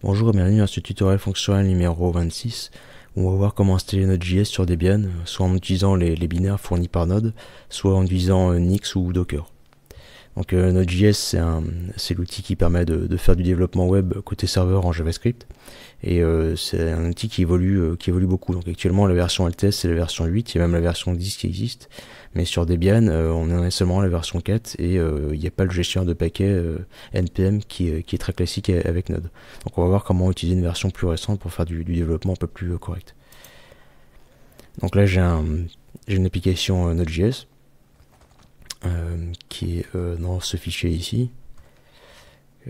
Bonjour et bienvenue dans ce tutoriel fonctionnel numéro 26 où on va voir comment installer Node.js sur Debian, soit en utilisant les binaires fournis par Node, soit en utilisant Nix ou Docker. Donc Node.js c'est l'outil qui permet de faire du développement web côté serveur en JavaScript et c'est un outil qui évolue beaucoup. Donc actuellement la version LTS c'est la version 8, il y a même la version 10 qui existe, mais sur Debian on en est seulement à la version 4 et il n'y a pas le gestionnaire de paquets NPM qui est très classique avec Node. Donc on va voir comment utiliser une version plus récente pour faire du développement un peu plus correct. Donc là j'ai une application Node.js qui est dans ce fichier ici.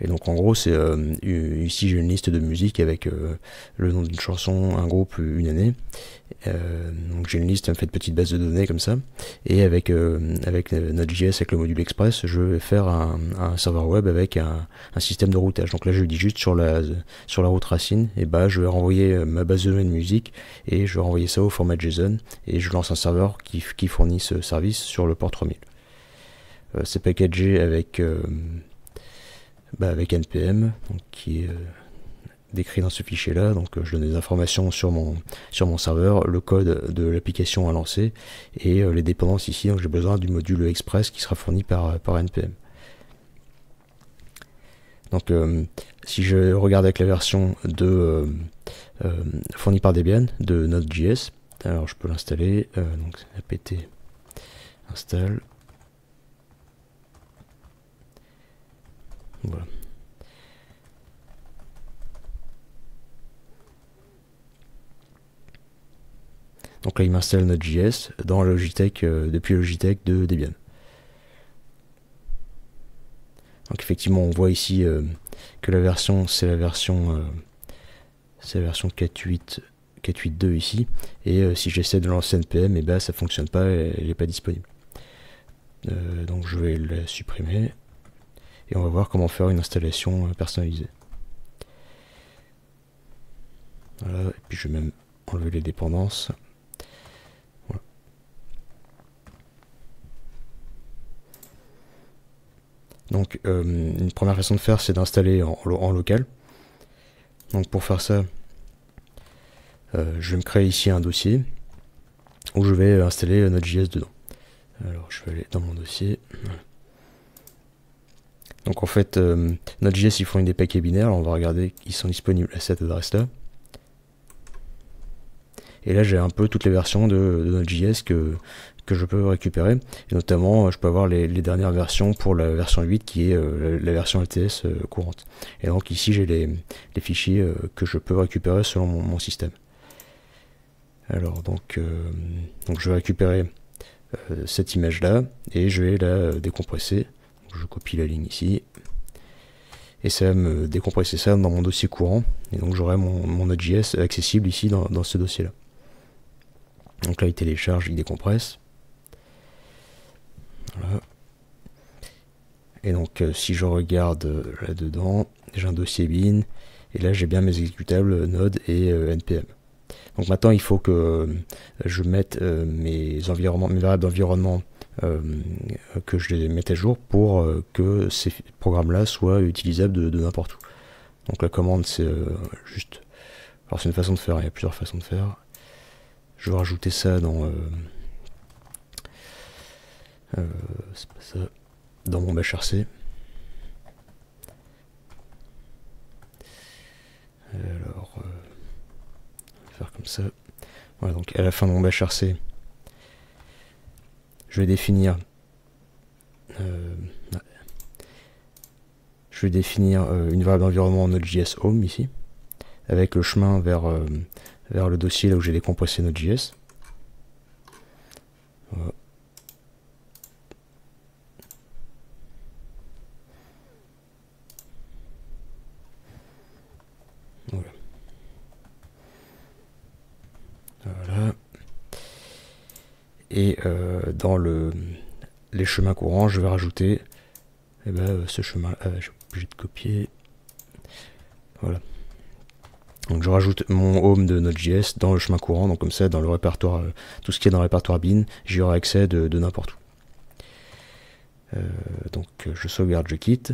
Et donc en gros c'est ici j'ai une liste de musique avec le nom d'une chanson, un groupe, une année. Donc j'ai une liste, elle me fait de petites bases de données comme ça. Et avec Node.js avec le module Express, je vais faire un serveur web avec un système de routage. Donc là je dis juste sur la route racine, et bah je vais renvoyer ma base de données de musique et je vais renvoyer ça au format JSON et je lance un serveur qui fournit ce service sur le port 3000. C'est packagé avec NPM, donc qui est décrit dans ce fichier là. Donc je donne des informations sur mon serveur, le code de l'application à lancer et les dépendances ici. Donc j'ai besoin du module Express qui sera fourni par NPM. Donc si je regarde avec la version fournie par Debian de Node.js, alors je peux l'installer, donc apt install. Voilà. Donc là il m'installe Node.js dans Logitech, depuis Logitech de Debian. Donc effectivement on voit ici que la version c'est la version 4.8.2 ici, et si j'essaie de lancer NPM, et ben ça fonctionne pas, elle n'est pas disponible. Donc je vais la supprimer et on va voir comment faire une installation personnalisée. Voilà, et puis je vais même enlever les dépendances. Voilà. Donc une première façon de faire, c'est d'installer en local. Donc pour faire ça, je vais me créer ici un dossier où je vais installer Node.js dedans. Alors je vais aller dans mon dossier. Donc en fait, Node.js ils font des paquets binaires. Alors on va regarder qu'ils sont disponibles à cette adresse-là. Et là j'ai un peu toutes les versions de Node.js que je peux récupérer. Et notamment, je peux avoir les dernières versions pour la version 8 qui est la version LTS courante. Et donc ici j'ai les fichiers que je peux récupérer selon mon système. Alors donc je vais récupérer cette image là et je vais la décompresser. Donc, je copie la ligne ici et ça va me décompresser ça dans mon dossier courant, et donc j'aurai mon Node.js accessible ici dans ce dossier là. Donc là il télécharge, il décompresse. Voilà. Et donc si je regarde là dedans, j'ai un dossier bin et là j'ai bien mes exécutables Node et NPM. Donc maintenant il faut que je mette mes variables d'environnement, que je les mette à jour pour que ces programmes là soient utilisables de n'importe où. Donc la commande c'est juste, alors c'est une façon de faire, il y a plusieurs façons de faire. Je vais rajouter ça dans c'est pas ça, dans mon bashrc. Alors on va faire comme ça. Voilà, donc à la fin de mon bashrc, je vais définir une variable d'environnement Node.js home ici, avec le chemin vers le dossier là où j'ai décompressé Node.js. Voilà. Voilà. Et dans les chemins courants, je vais rajouter ce chemin. J'ai obligé de copier. Voilà. Donc je rajoute mon home de Node.js dans le chemin courant, donc comme ça dans le répertoire, tout ce qui est dans le répertoire bin, j'y aurai accès de n'importe où. Donc je sauvegarde, je quitte.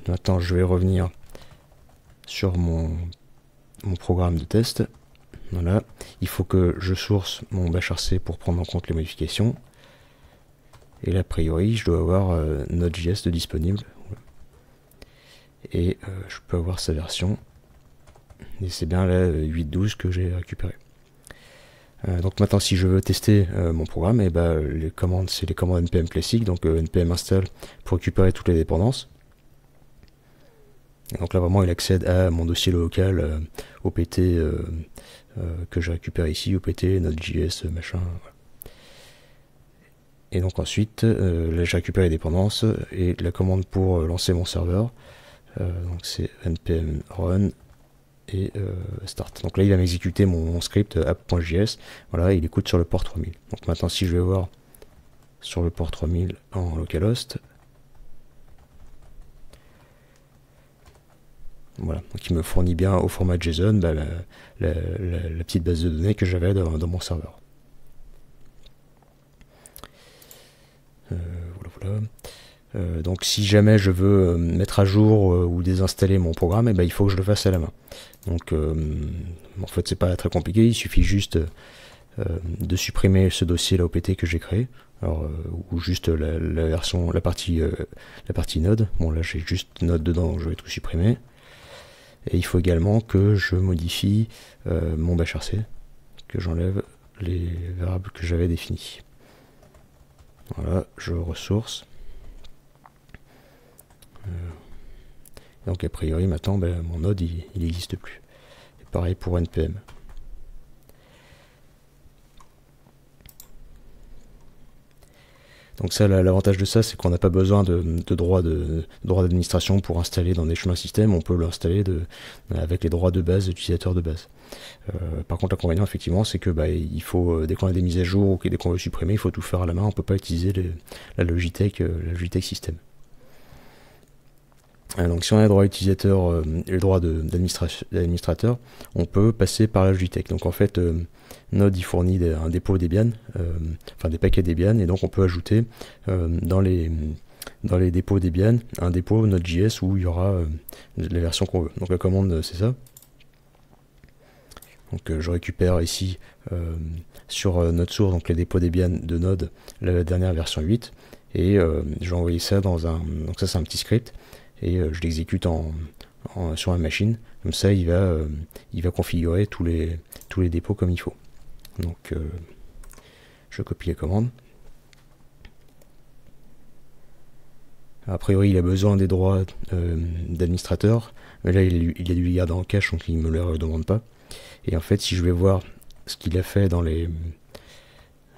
Maintenant je vais revenir sur mon programme de test. Voilà, il faut que je source mon bashrc pour prendre en compte les modifications. Et là, a priori, je dois avoir Node.js de disponible. Et je peux avoir sa version. Et c'est bien la 8.12 que j'ai récupérée. Donc maintenant, si je veux tester mon programme, et les commandes, c'est les commandes npm classiques, donc npm install pour récupérer toutes les dépendances. Et donc là, vraiment, il accède à mon dossier local opt que je récupère ici, opt, node.js, machin. Voilà. Et donc ensuite, là, je récupère les dépendances et la commande pour lancer mon serveur. Donc c'est npm run et start. Donc là il va m'exécuter mon script app.js. Voilà, il écoute sur le port 3000. Donc maintenant si je vais voir sur le port 3000 en localhost, voilà, donc il me fournit bien au format JSON la petite base de données que j'avais dans mon serveur. Voilà. Donc si jamais je veux mettre à jour ou désinstaller mon programme, il faut que je le fasse à la main. Donc en fait c'est pas très compliqué, il suffit juste de supprimer ce dossier là opt que j'ai créé, alors, ou juste la partie node. Bon là j'ai juste node dedans, donc je vais tout supprimer. Et il faut également que je modifie mon bashrc, que j'enlève les variables que j'avais définies. Voilà, je ressource. Donc a priori maintenant mon node il n'existe plus. Et pareil pour npm. Donc ça, l'avantage de ça, c'est qu'on n'a pas besoin de droits d'administration pour installer dans des chemins système. On peut l'installer avec les droits de base d'utilisateur de base. Par contre, l'inconvénient, effectivement, c'est que il faut, dès qu'on a des mises à jour ou dès qu'on veut supprimer, il faut tout faire à la main. On ne peut pas utiliser la Logitech système. Donc si on a les droits utilisateur et le droit d'administrateur, on peut passer par la Logitech. Donc en fait, Node il fournit un dépôt Debian, enfin des paquets Debian, et donc on peut ajouter dans les dépôts Debian un dépôt Node.js où il y aura la version qu'on veut. Donc la commande c'est ça. Donc je récupère ici sur Node source, donc les dépôts Debian de Node, la dernière version 8, et je vais envoyer ça dans un. Donc ça c'est un petit script. Et je l'exécute sur ma machine. Comme ça, il va configurer tous les dépôts comme il faut. Donc, je copie la commande. A priori, il a besoin des droits d'administrateur, mais là, il a dû les garder en cache, donc il ne me les demande pas. Et en fait, si je vais voir ce qu'il a fait dans les...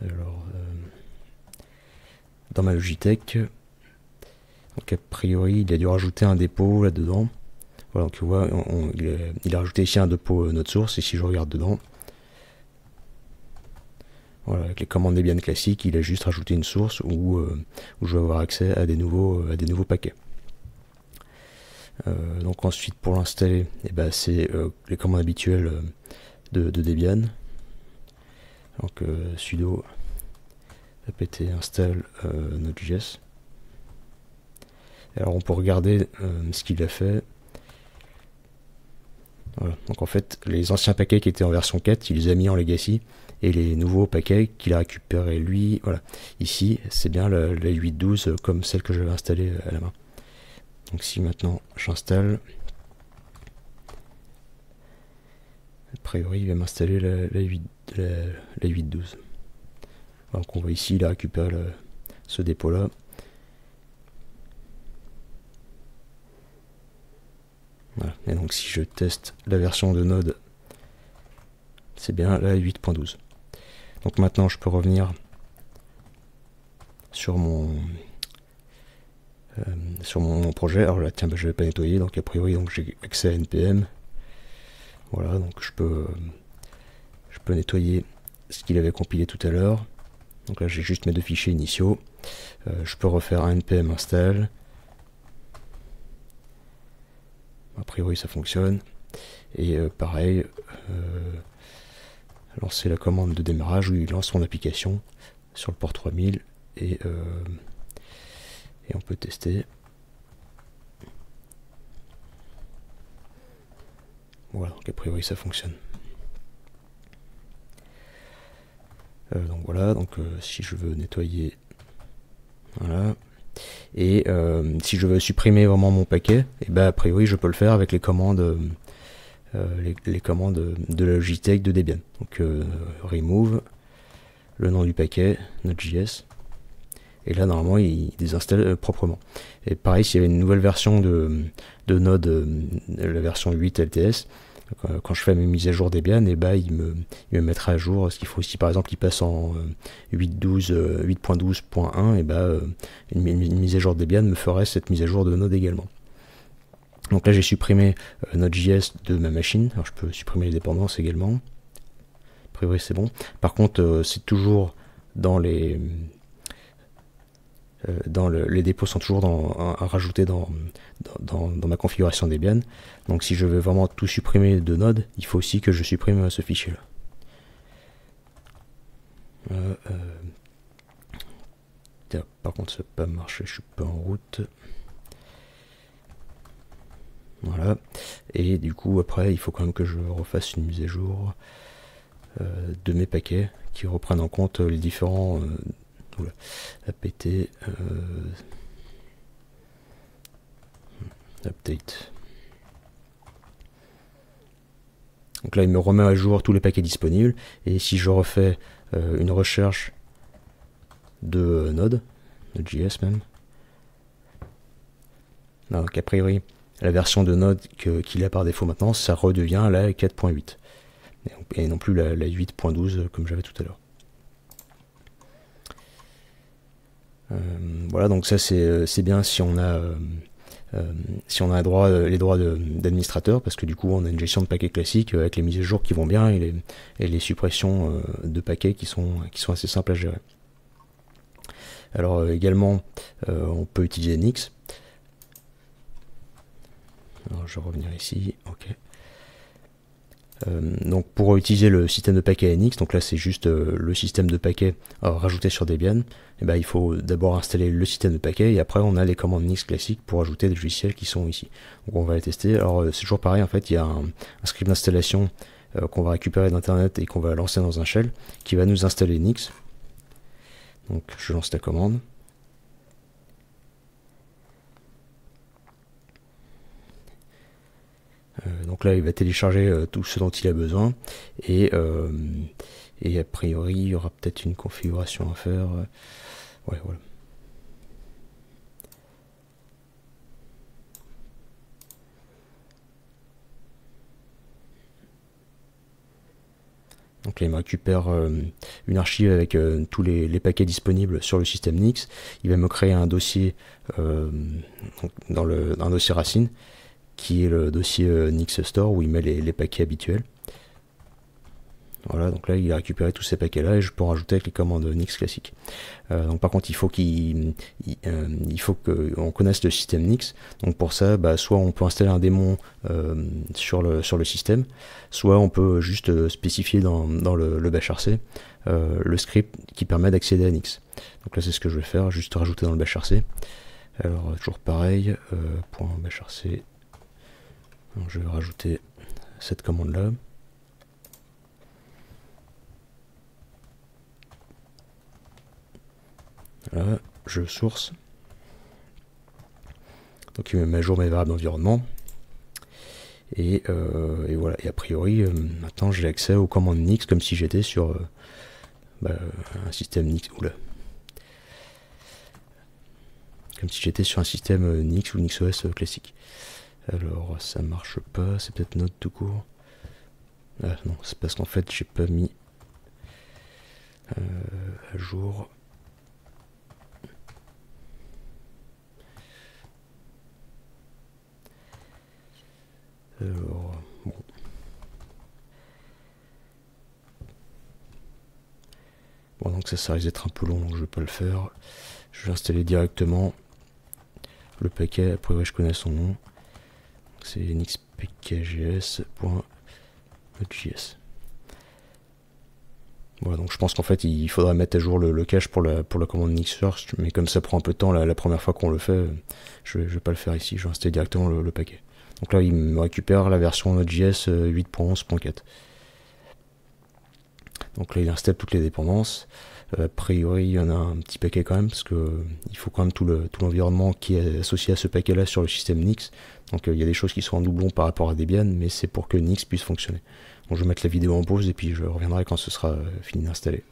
Alors, dans ma Logitech... Donc a priori, il a dû rajouter un dépôt là-dedans. Voilà, donc tu vois, il a rajouté ici un dépôt Node source, et si je regarde dedans, voilà, avec les commandes Debian classiques, il a juste rajouté une source où je vais avoir accès à des nouveaux paquets. Donc ensuite, pour l'installer, c'est les commandes habituelles de Debian. Donc sudo apt install node.js. Alors on peut regarder ce qu'il a fait. Voilà. Donc en fait, les anciens paquets qui étaient en version 4, il les a mis en legacy, et les nouveaux paquets qu'il a récupérés lui, voilà. Ici, c'est bien la 8.12 comme celle que j'avais installée à la main. Donc si maintenant j'installe, a priori il va m'installer la 8.12. Donc on voit ici, il a récupéré ce dépôt là. Voilà. Et donc si je teste la version de Node, c'est bien la 8.12. Donc maintenant je peux revenir sur mon projet. Alors là tiens, je ne vais pas nettoyer, donc a priori donc j'ai accès à npm. Voilà, donc je peux nettoyer ce qu'il avait compilé tout à l'heure. Donc là j'ai juste mes deux fichiers initiaux. Je peux refaire un npm install. A priori ça fonctionne. Et pareil, lancer la commande de démarrage où il lance son application sur le port 3000 et on peut tester. Voilà, donc a priori ça fonctionne. Donc voilà, donc si je veux nettoyer, voilà. Et si je veux supprimer vraiment mon paquet, et ben a priori je peux le faire avec les commandes, les commandes de la Logitech de Debian. Donc remove, le nom du paquet, Node.js. Et là, normalement, il désinstalle proprement. Et pareil, s'il y avait une nouvelle version de Node, la version 8 LTS, quand je fais mes mises à jour Debian, et bah, il me mettra à jour ce qu'il faut. Si par exemple il passe en 8.12.1, et bah, une mise à jour Debian me ferait cette mise à jour de Node également. Donc là, j'ai supprimé Node.js de ma machine. Alors je peux supprimer les dépendances également. A priori, c'est bon. Par contre, c'est toujours dans les... les dépôts sont toujours à rajouter dans ma configuration Debian. Donc si je veux vraiment tout supprimer de Node, il faut aussi que je supprime ce fichier là. Par contre ça n'a pas marché, je suis pas en route. Voilà. Et du coup après il faut quand même que je refasse une mise à jour de mes paquets qui reprennent en compte les différents apt update. Donc là il me remet à jour tous les paquets disponibles, et si je refais une recherche de Node.js même, donc a priori la version de Node qu'il a par défaut maintenant, ça redevient la 4.8 et non plus la 8.12 comme j'avais tout à l'heure. Voilà, donc ça c'est bien si on a les droits d'administrateur, parce que du coup on a une gestion de paquets classique avec les mises à jour qui vont bien et les suppressions de paquets qui sont assez simples à gérer. Alors également on peut utiliser Nix. Alors je vais revenir ici, ok. Donc pour utiliser le système de paquets Nix, donc là c'est juste le système de paquets rajouté sur Debian, et ben, il faut d'abord installer le système de paquets et après on a les commandes Nix classiques pour ajouter des logiciels qui sont ici. Donc on va les tester. Alors c'est toujours pareil, en fait il y a un script d'installation qu'on va récupérer d'internet et qu'on va lancer dans un shell qui va nous installer Nix. Donc je lance la commande. Donc là il va télécharger tout ce dont il a besoin, et a priori il y aura peut-être une configuration à faire. Ouais, voilà. Donc là il me récupère une archive avec tous les paquets disponibles sur le système Nix. Il va me créer un dossier dans un dossier racine qui est le dossier Nix Store où il met les paquets habituels. Voilà, donc là il a récupéré tous ces paquets là et je peux en rajouter avec les commandes Nix classiques. Donc par contre il faut qu'on connaisse le système Nix. Donc pour ça, soit on peut installer un démon sur le système, soit on peut juste spécifier dans le bashrc le script qui permet d'accéder à Nix. Donc là c'est ce que je vais faire, juste rajouter dans le bashrc. Alors toujours pareil, .bashrc. Donc je vais rajouter cette commande là. Voilà, je source. Donc il me met à jour mes variables d'environnement. Et voilà, et a priori, maintenant j'ai accès aux commandes Nix comme si j'étais sur un système Nix. Oula. Comme si j'étais sur un système Nix ou NixOS classique. Alors ça marche pas, c'est peut-être Node tout court. Ah non, c'est parce qu'en fait j'ai pas mis à jour. Alors, bon. Bon, donc ça risque d'être un peu long, donc je vais pas le faire. Je vais installer directement le paquet, a priori je connais son nom. C'est nixpkgs.js. Voilà, donc je pense qu'en fait il faudrait mettre à jour le cache pour la commande Nix First, mais comme ça prend un peu de temps la première fois qu'on le fait, je vais pas le faire ici, je vais installer directement le paquet. Donc là il me récupère la version Node.js 8.11.4. Donc là il installe toutes les dépendances. A priori il y en a un petit paquet quand même, parce que il faut quand même tout l'environnement qui est associé à ce paquet là sur le système Nix. Donc il y a des choses qui sont en doublon par rapport à Debian, mais c'est pour que Nix puisse fonctionner. Donc je vais mettre la vidéo en pause et puis je reviendrai quand ce sera fini d'installer.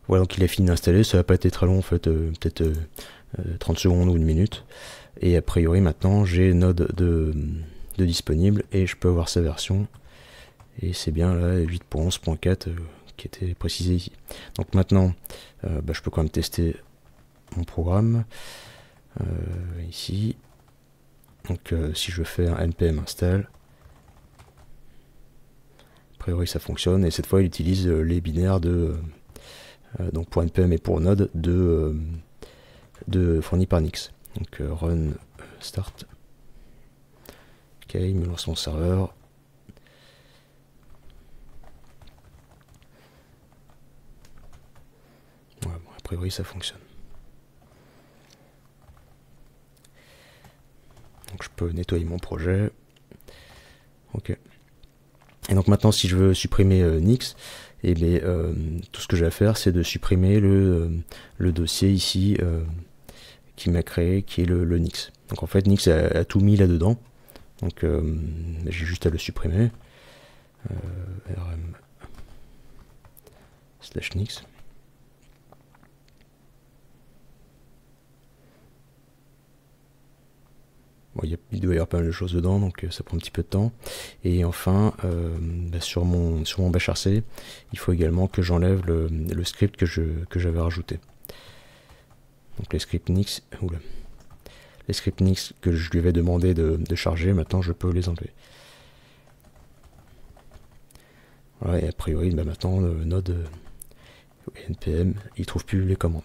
Voilà, donc il a fini d'installer, ça va pas être très long en fait, peut-être 30 secondes ou une minute. Et a priori maintenant j'ai Node de disponible et je peux avoir sa version. Et c'est bien là 8.11.4 qui était précisé ici. Donc maintenant je peux quand même tester mon programme ici. Donc si je fais un npm install, a priori ça fonctionne, et cette fois il utilise les binaires de donc pour npm et pour node de fournis par Nix. Donc run start. Ok, il me lance mon serveur. Ouais, bon, a priori ça fonctionne. Donc je peux nettoyer mon projet. Ok. Et donc maintenant si je veux supprimer Nix, et bien, tout ce que j'ai à faire c'est de supprimer le dossier ici qui m'a créé, qui est le Nix. Donc en fait Nix a tout mis là dedans, donc j'ai juste à le supprimer. rm/nix. Bon, il doit y avoir pas mal de choses dedans, donc ça prend un petit peu de temps. Et enfin, sur mon bashrc, il faut également que j'enlève le script que j'avais rajouté. Donc les scripts Nix, les scripts Nix que je lui avais demandé de charger, maintenant je peux les enlever. Voilà, et a priori, maintenant, node npm, il trouve plus les commandes.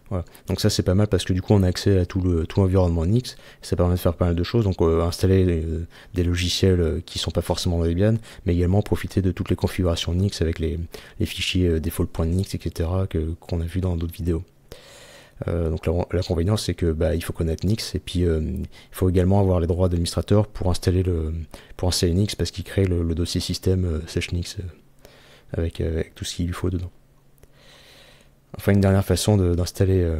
Voilà. Donc ça c'est pas mal parce que du coup on a accès à tout l'environnement Nix, ça permet de faire pas mal de choses, donc installer des logiciels qui sont pas forcément dans Debian, mais également profiter de toutes les configurations Nix avec les fichiers default.nix, etc. qu'on a vu dans d'autres vidéos. Donc l'inconvénient c'est que il faut connaître Nix, et puis il faut également avoir les droits d'administrateur pour installer Nix, parce qu'il crée le dossier système /nix avec tout ce qu'il lui faut dedans. Enfin, une dernière façon d'installer,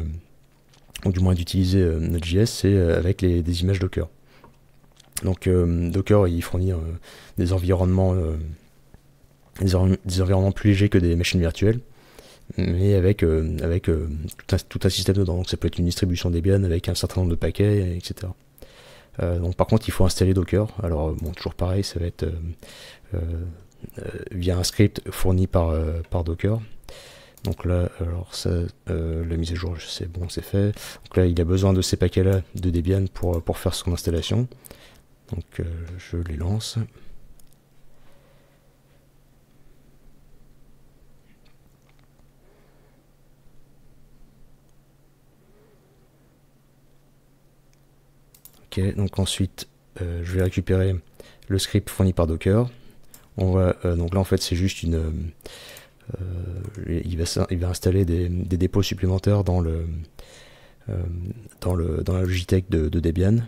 ou du moins d'utiliser Node.js, c'est avec des images Docker. Donc Docker, il fournit des environnements plus légers que des machines virtuelles, mais avec tout un système dedans. Donc ça peut être une distribution Debian avec un certain nombre de paquets, etc. Donc par contre, il faut installer Docker. Alors bon, toujours pareil, ça va être via un script fourni par Docker. Donc là, alors ça, la mise à jour, c'est bon, c'est fait. Donc là, il a besoin de ces paquets-là de Debian pour faire son installation. Donc je les lance. Ok, donc ensuite, je vais récupérer le script fourni par Docker. On va, donc là, en fait, c'est juste une... il va installer des dépôts supplémentaires dans la Logitech de Debian.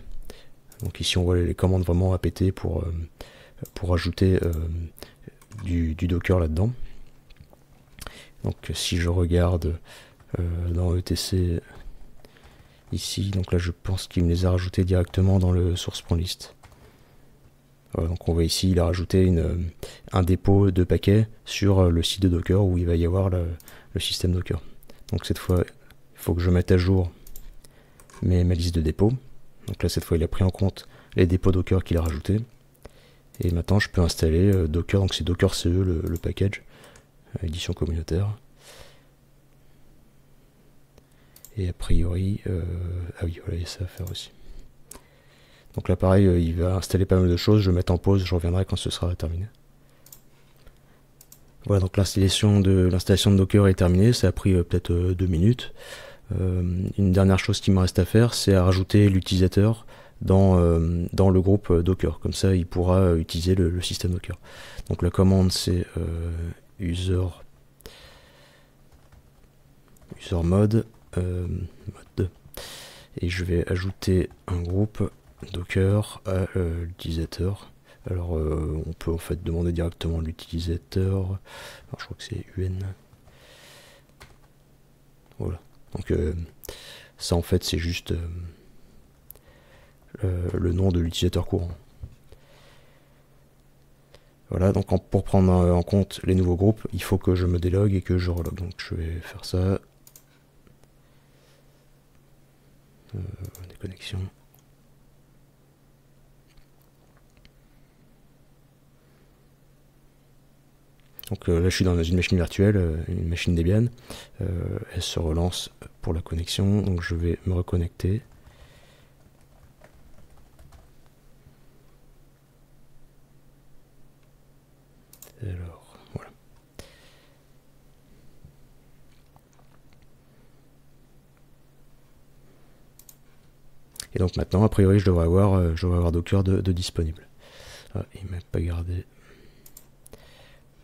Donc ici on voit les commandes vraiment répétées pour ajouter du Docker là-dedans. Donc si je regarde dans etc ici, donc là je pense qu'il me les a rajoutés directement dans le source.list. Donc on voit ici, il a rajouté un dépôt de paquets sur le site de Docker où il va y avoir le système Docker. Donc cette fois, il faut que je mette à jour ma liste de dépôts. Donc là, cette fois, il a pris en compte les dépôts Docker qu'il a rajoutés. Et maintenant, je peux installer Docker, donc c'est Docker CE, le package, édition communautaire. Et a priori, ah oui, voilà, il y a ça à faire aussi. Donc là pareil, il va installer pas mal de choses, je vais mettre en pause, je reviendrai quand ce sera terminé. Voilà, donc l'installation de Docker est terminée, ça a pris peut-être 2 minutes. Une dernière chose qui me reste à faire, c'est à rajouter l'utilisateur dans le groupe Docker, comme ça il pourra utiliser le système Docker. Donc la commande c'est user mode mode, et je vais ajouter un groupe Docker à l'utilisateur. Alors on peut en fait demander directement à l'utilisateur, alors je crois que c'est UN. Voilà, donc ça en fait c'est juste le nom de l'utilisateur courant. Voilà, donc pour prendre en compte les nouveaux groupes, il faut que je me délogue et que je relogue. Donc je vais faire ça. Déconnexion. Donc là je suis dans une machine virtuelle, une machine Debian. Elle se relance pour la connexion, donc je vais me reconnecter. Alors, voilà. Et donc maintenant, a priori, je devrais avoir Docker de disponible. Ah, il m'a pas gardé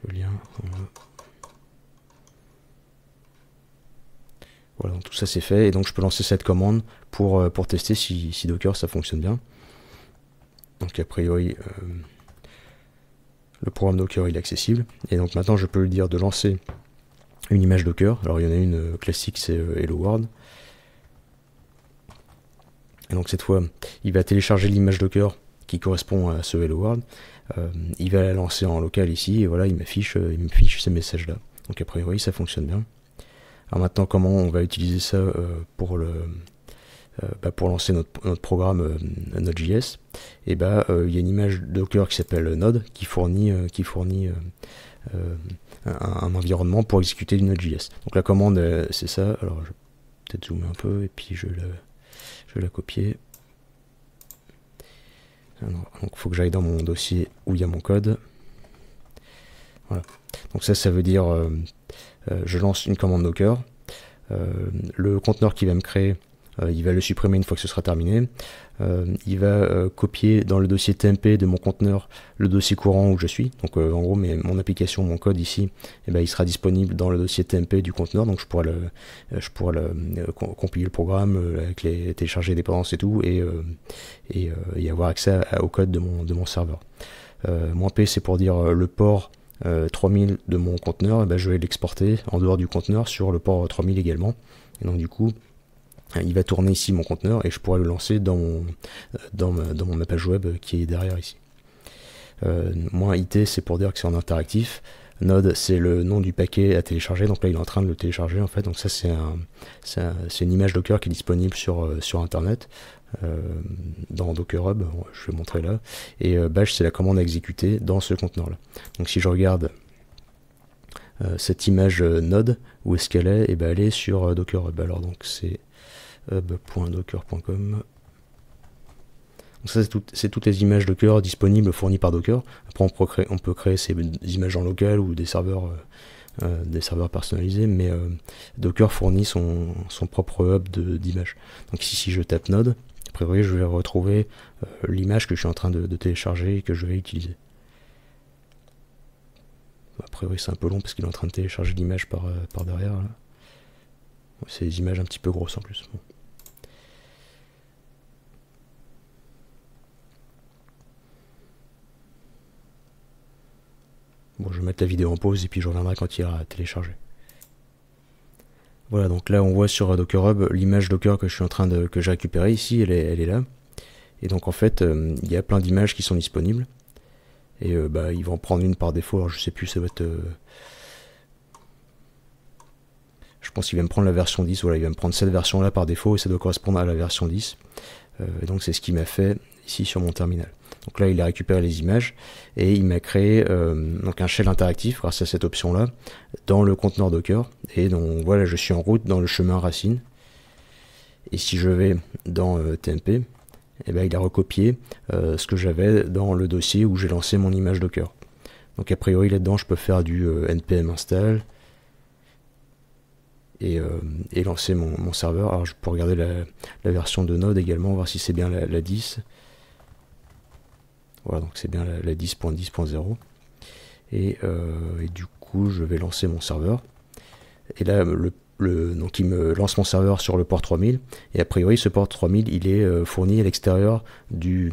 le lien. Voilà, donc tout ça c'est fait, et donc je peux lancer cette commande pour tester si Docker ça fonctionne bien. Donc a priori, le programme Docker il est accessible, et donc maintenant je peux lui dire de lancer une image Docker. Alors il y en a une classique, c'est Hello World. Et donc cette fois, il va télécharger l'image Docker qui correspond à ce Hello World. Il va la lancer en local ici, et voilà, il m'affiche ces messages-là. Donc a priori, ça fonctionne bien. Alors maintenant, comment on va utiliser ça pour lancer notre programme Node.js? Et il y a une image Docker qui s'appelle Node qui fournit un environnement pour exécuter du Node.js. Donc la commande, c'est ça. Alors je vais peut-être zoomer un peu et puis je vais la copier. Alors, donc il faut que j'aille dans mon dossier où il y a mon code. Voilà. Donc ça veut dire je lance une commande Docker. Le conteneur qu'il va me créer, il va le supprimer une fois que ce sera terminé. Il va copier dans le dossier TMP de mon conteneur le dossier courant où je suis. Donc en gros, mon application, mon code ici, il sera disponible dans le dossier TMP du conteneur. Donc je pourrai compiler le programme avec les télécharger les dépendances et tout, et avoir accès au code de mon serveur. -p c'est pour dire le port 3000 de mon conteneur, je vais l'exporter en dehors du conteneur sur le port 3000 également. Et donc du coup, il va tourner ici mon conteneur et je pourrai le lancer dans ma page web qui est derrière ici. -it c'est pour dire que c'est en interactif. Node c'est le nom du paquet à télécharger, donc là il est en train de le télécharger en fait. Donc ça c'est une image Docker qui est disponible sur internet, dans Docker Hub, je vais montrer là, et bash c'est la commande à exécuter dans ce conteneur là. Donc si je regarde cette image Node, où est-ce qu'elle est? Et elle est sur Docker Hub. Alors donc c'est hub.docker.com. Donc ça c'est toutes les images Docker disponibles fournies par Docker. Après on peut créer ces images en local ou des serveurs personnalisés, mais Docker fournit son propre hub d'images. Donc ici si je tape Node, a priori je vais retrouver l'image que je suis en train de télécharger et que je vais utiliser. A priori c'est un peu long parce qu'il est en train de télécharger l'image par derrière. C'est des images un petit peu grosses en plus. Bon, je vais mettre la vidéo en pause et puis je reviendrai quand il ira télécharger. Voilà, donc là on voit sur Docker Hub l'image Docker que j'ai récupérée ici, elle est là. Et donc en fait, il y a plein d'images qui sont disponibles. Et ils vont en prendre une par défaut, alors je sais plus, ça va être... je pense qu'il va me prendre la version 10, voilà, il va me prendre cette version là par défaut et ça doit correspondre à la version 10. Et donc c'est ce qu'il m'a fait ici sur mon terminal. Donc là il a récupéré les images et il m'a créé donc un shell interactif grâce à cette option là dans le conteneur Docker. Et donc voilà, je suis en route dans le chemin racine. Et si je vais dans TMP, il a recopié ce que j'avais dans le dossier où j'ai lancé mon image Docker. Donc a priori là-dedans je peux faire du npm install et lancer mon serveur. Alors je peux regarder la version de Node également, voir si c'est bien la 10. Voilà, donc c'est bien la 10.10.0. Et du coup je vais lancer mon serveur. Et là donc il me lance mon serveur sur le port 3000, et a priori ce port 3000 il est fourni à l'extérieur du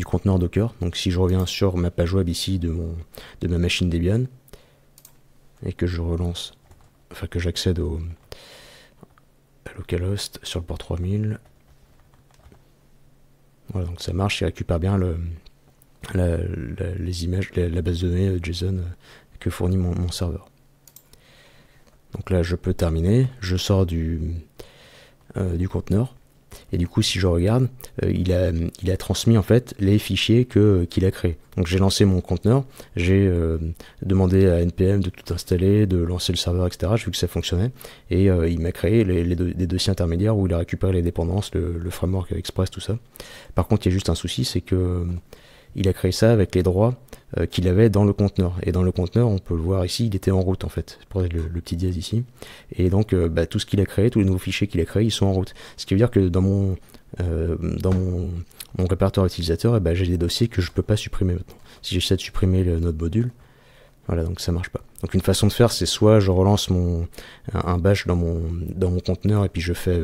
conteneur Docker. Donc si je reviens sur ma page web ici de ma machine Debian, et que je relance, enfin que j'accède à localhost sur le port 3000, voilà, donc ça marche, il récupère bien les images, la base de données JSON que fournit mon serveur. Donc là je peux terminer, je sors du conteneur, et du coup si je regarde, il a transmis en fait les fichiers qu'il a créés. Donc j'ai lancé mon conteneur, j'ai demandé à NPM de tout installer, de lancer le serveur, etc. J'ai vu que ça fonctionnait, et il m'a créé des dossiers intermédiaires où il a récupéré les dépendances, le framework Express, tout ça. Par contre il y a juste un souci, c'est que il a créé ça avec les droits qu'il avait dans le conteneur. Et dans le conteneur, on peut le voir ici, il était en route en fait. Pour le petit dièse ici. Et donc tout ce qu'il a créé, tous les nouveaux fichiers qu'il a créés, ils sont en route. Ce qui veut dire que dans mon répertoire utilisateur, j'ai des dossiers que je peux pas supprimer maintenant. Si j'essaie de supprimer notre module, voilà, donc ça marche pas. Donc une façon de faire, c'est soit je relance un bash dans mon conteneur et puis je fais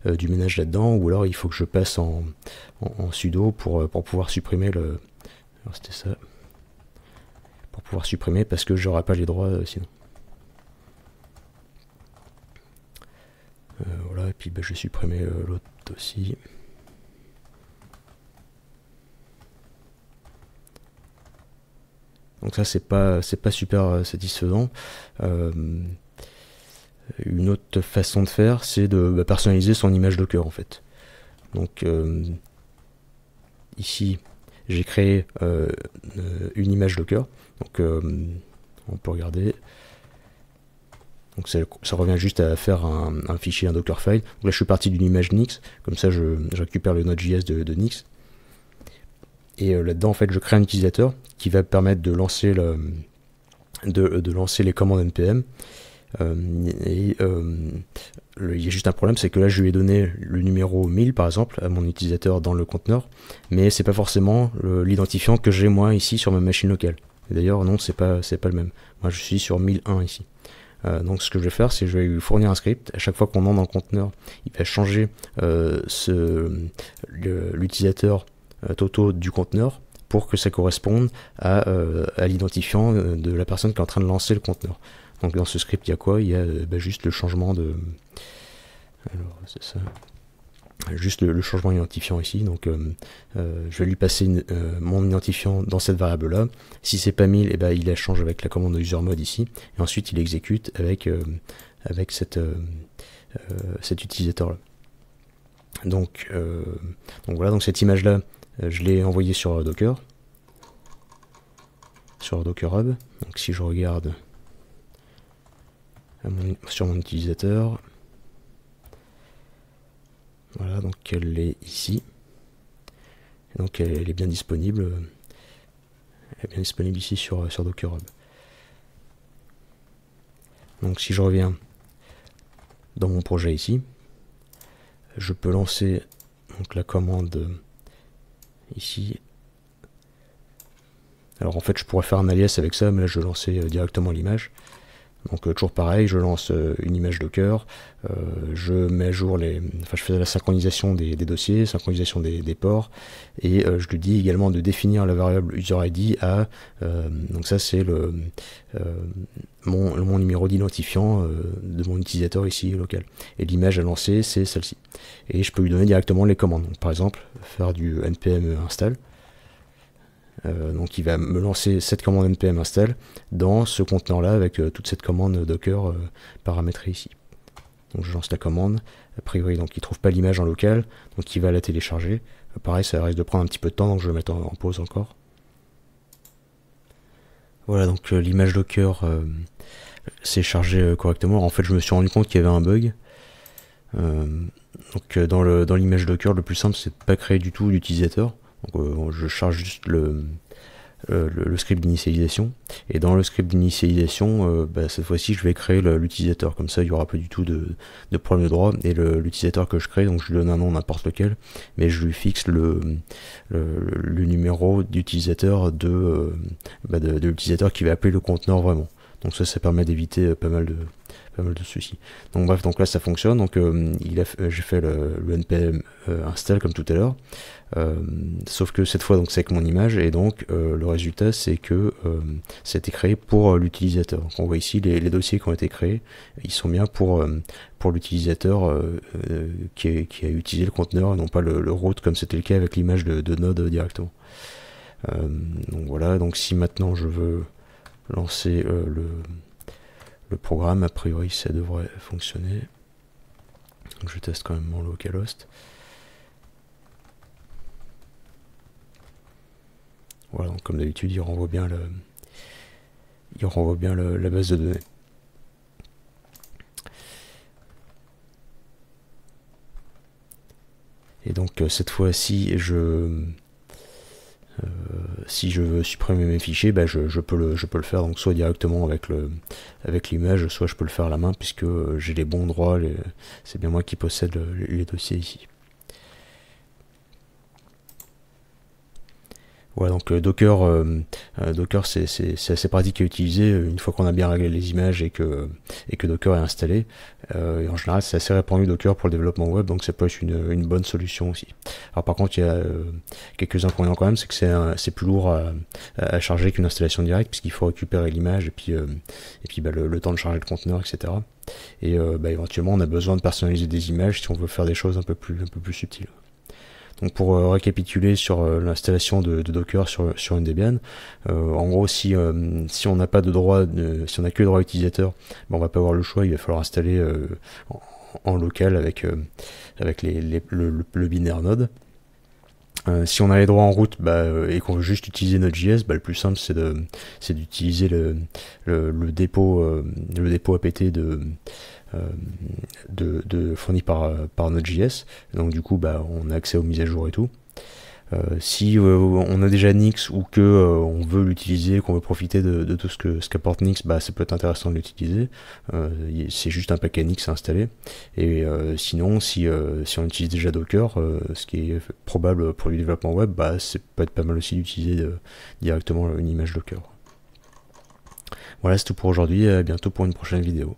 du ménage là-dedans, ou alors il faut que je passe en sudo pour pouvoir supprimer le... Alors c'était ça. Pour pouvoir supprimer, parce que j'aurai pas les droits sinon. Voilà, et puis je vais supprimer l'autre aussi. Donc ça c'est pas super satisfaisant. Une autre façon de faire, c'est de personnaliser son image Docker en fait. Donc ici j'ai créé une image Docker. Donc on peut regarder. Donc ça revient juste à faire un fichier, un Dockerfile. Donc là je suis parti d'une image Nix, comme ça je récupère le Node.js de Nix. Et là-dedans en fait je crée un utilisateur qui va permettre de lancer les commandes npm. Il y a juste un problème, c'est que là je lui ai donné le numéro 1000 par exemple à mon utilisateur dans le conteneur, mais c'est pas forcément l'identifiant que j'ai moi ici sur ma machine locale. D'ailleurs non, c'est pas le même. Moi je suis sur 1001 ici. Donc ce que je vais faire, c'est que je vais lui fournir un script. À chaque fois qu'on entre dans le conteneur, il va changer l'utilisateur Toto du conteneur pour que ça corresponde à l'identifiant de la personne qui est en train de lancer le conteneur. Donc dans ce script, il y a quoi? Il y a juste le changement de... Alors c'est ça. Juste le changement identifiant ici. Donc je vais lui passer mon identifiant dans cette variable là. Si c'est pas 1000, il la change avec la commande de usermod ici, et ensuite il exécute avec cet utilisateur là. Donc voilà, donc cette image là je l'ai envoyée sur Docker, sur Docker Hub. Donc si je regarde sur mon utilisateur, voilà, donc elle est ici. Et donc elle est bien disponible. Elle est bien disponible ici sur Docker Hub. Donc si je reviens dans mon projet ici, je peux lancer donc la commande ici. Alors en fait je pourrais faire un alias avec ça, mais là je vais lancer directement l'image. Donc toujours pareil, je lance une image Docker, je mets à jour je fais la synchronisation des dossiers, synchronisation des ports, et je lui dis également de définir la variable user_id à, donc ça c'est mon numéro d'identifiant de mon utilisateur ici local. Et l'image à lancer c'est celle-ci. Et je peux lui donner directement les commandes. Donc, par exemple, faire du npm install. Donc il va me lancer cette commande npm install dans ce conteneur là avec toute cette commande docker paramétrée ici. Donc je lance la commande, a priori donc il trouve pas l'image en local, donc il va la télécharger. Pareil, ça risque de prendre un petit peu de temps, donc je vais mettre en pause encore. Voilà, donc l'image docker s'est chargée correctement. Alors, en fait je me suis rendu compte qu'il y avait un bug. Donc dans l'image docker, le plus simple c'est de pas créer du tout l'utilisateur. Donc, je charge juste le script d'initialisation, et dans le script d'initialisation cette fois-ci je vais créer l'utilisateur, comme ça il n'y aura pas du tout de problème de droit. Et l'utilisateur que je crée, donc je lui donne un nom n'importe lequel, mais je lui fixe le numéro d'utilisateur de l'utilisateur qui va appeler le conteneur vraiment. Donc ça permet d'éviter pas mal pas mal de soucis. Donc bref, donc là ça fonctionne. Donc j'ai fait le npm install comme tout à l'heure. Sauf que cette fois donc c'est avec mon image, et donc le résultat c'est que c'était créé pour l'utilisateur. Donc on voit ici les dossiers qui ont été créés, ils sont bien pour l'utilisateur qui a utilisé le conteneur, et non pas le root comme c'était le cas avec l'image de Node directement. Donc voilà, donc si maintenant je veux lancer le programme, a priori ça devrait fonctionner. Donc je teste quand même mon localhost. Voilà, donc comme d'habitude, il renvoie bien la base de données. Et donc cette fois-ci, si je veux supprimer mes fichiers, bah, je peux le faire, donc soit directement avec l'image, soit je peux le faire à la main, puisque j'ai les bons droits, c'est bien moi qui possède les dossiers ici. Voilà, donc Docker, c'est assez pratique à utiliser une fois qu'on a bien réglé les images et que Docker est installé. Et en général, c'est assez répandu Docker pour le développement web, donc ça peut être une bonne solution aussi. Alors par contre, il y a quelques inconvénients quand même, c'est que c'est plus lourd à charger qu'une installation directe, puisqu'il faut récupérer l'image et puis bah, le temps de charger le conteneur, etc. Et bah, éventuellement, on a besoin de personnaliser des images si on veut faire des choses un peu plus subtiles. Donc pour récapituler sur l'installation de Docker sur une Debian, en gros si on n'a pas de droit, si on n'a que le droit utilisateur, ben on va pas avoir le choix, il va falloir installer en local avec le binaire Node. Si on a les droits en route et qu'on veut juste utiliser Node.js, le plus simple c'est d'utiliser le dépôt apt fourni par Node.js. Donc du coup on a accès aux mises à jour et tout. Si on a déjà Nix ou que on veut l'utiliser, qu'on veut profiter de tout ce qu'apporte Nix, ça peut être intéressant de l'utiliser. C'est juste un paquet Nix à installer. Et sinon, si on utilise déjà Docker, ce qui est probable pour du développement web, ça peut être pas mal aussi d'utiliser directement une image Docker. Voilà, c'est tout pour aujourd'hui, à bientôt pour une prochaine vidéo.